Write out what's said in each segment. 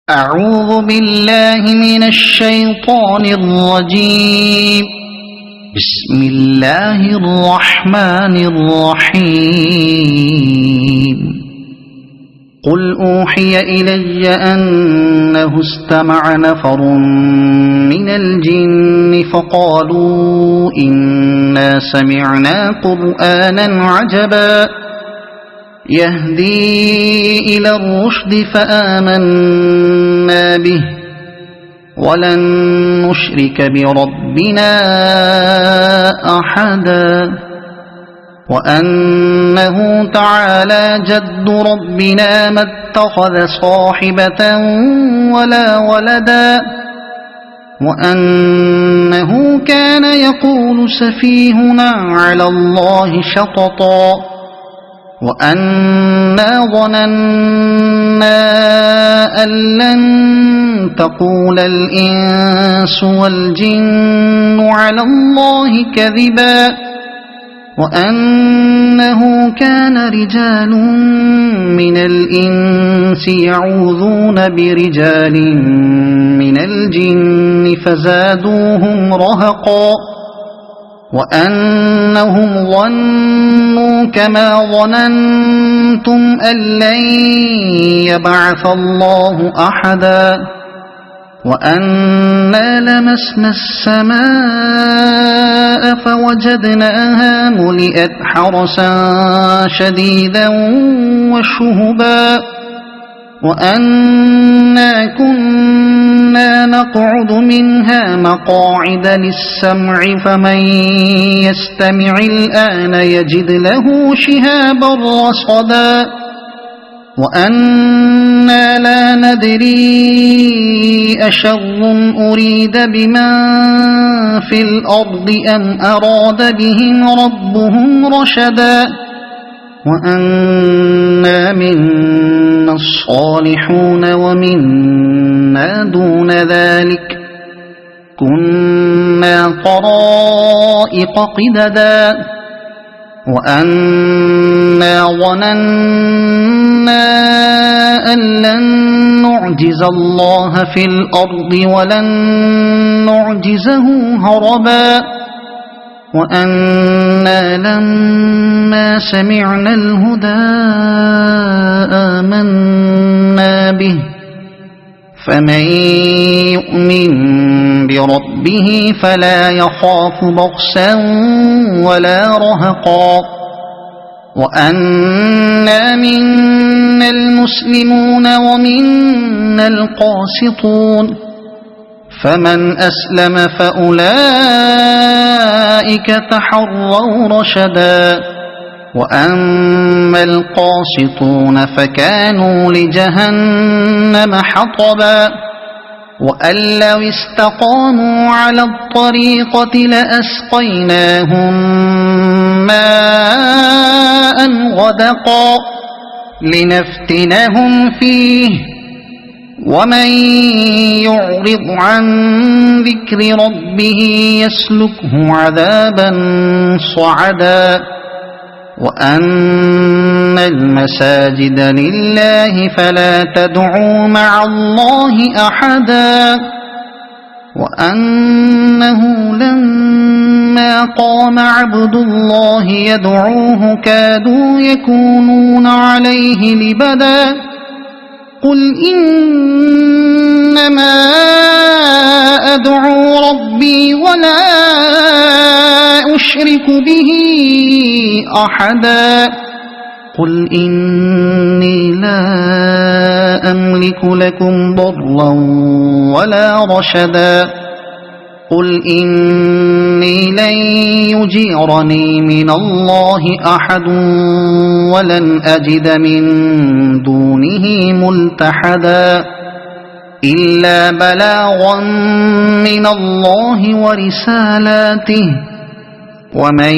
أعوذ بالله من الشيطان الرجيم. بسم الله الرحمن الرحيم. قل أوحي إلي أنه استمع نفر من الجن فقالوا إنا سمعنا قرآنا عجبا يهدي إلى الرشد فآمنا به ولن نشرك بربنا أحدا وأنه تعالى جد ربنا ما اتخذ صاحبة ولا ولدا وأنه كان يقول سفيهنا على الله شططا وأنا ظننا أن لن تقول الإنس والجن على الله كذبا وأنه كان رجال من الإنس يعوذون برجال من الجن فزادوهم رهقا وأنهم ظنوا كما ظننتم أن لن يبعث الله أحدا وأنا لمسنا السماء فوجدناها ملئت حرسا شديدا وشهبا وأنا كنا نقعد منها مقاعد للسمع فمن يستمع الآن يجد له شهابا رصدا وأنا لا ندري أشر أريد بمن في الأرض أم أراد بهم ربهم رشدا وأنا منا الصالحون ومنا دون ذلك كنا طرائق قددا وأنا ظننا أن لن نعجز الله في الأرض ولن نعجزه هربا وأنا لما سمعنا الهدى آمنا به فمن يؤمن بربه فلا يخاف بخسا ولا رهقا وأنا منا المسلمون ومنا القاسطون فمن أسلم فأولئك تحروا رشدا وأما القاسطون فكانوا لجهنم حطبا وأن لو استقاموا على الطريقة لأسقيناهم ماء غدقا لنفتنهم فيه ومن يعرض عن ذكر ربه يسلكه عذابا صعدا وأن المساجد لله فلا تدعوا مع الله أحدا وأنه لما قام عبد الله يدعوه كادوا يكونون عليه لبدا قل إنما أدعو ربي ولا أشرك به أحدا قل إني لا أملك لكم ضرا ولا رشدا قل إني لن يجيرني من الله أحد ولن أجد من دونه ملتحدا إلا بلاغا من الله ورسالاته ومن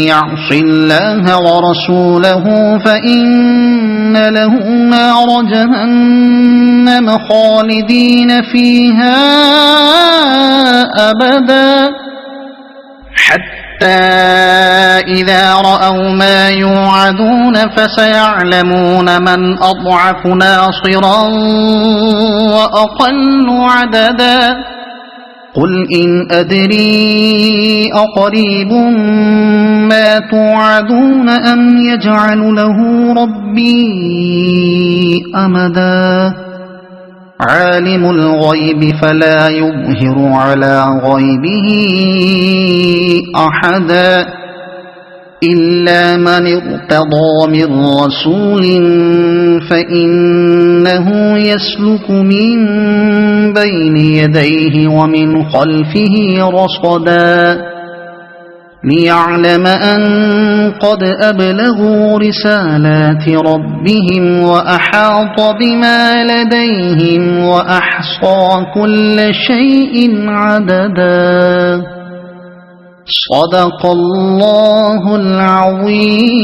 يعص الله ورسوله فإن له نار جهنم خالدين فيها أبدا حتى حتى إذا رأوا ما يوعدون فسيعلمون من أضعف ناصرا وأقل عددا قل إن أدري أقريب ما توعدون أم يجعل له ربي أمدا عالم الغيب فلا يظهر على غيبه أحدا إلا من ارتضى من رسول فإنه يسلك من بين يديه ومن خلفه رصدا ليعلم أن قد أبلغوا رسالات ربهم وأحاط بما لديهم وأحصى كل شيء عددا صدق الله العظيم.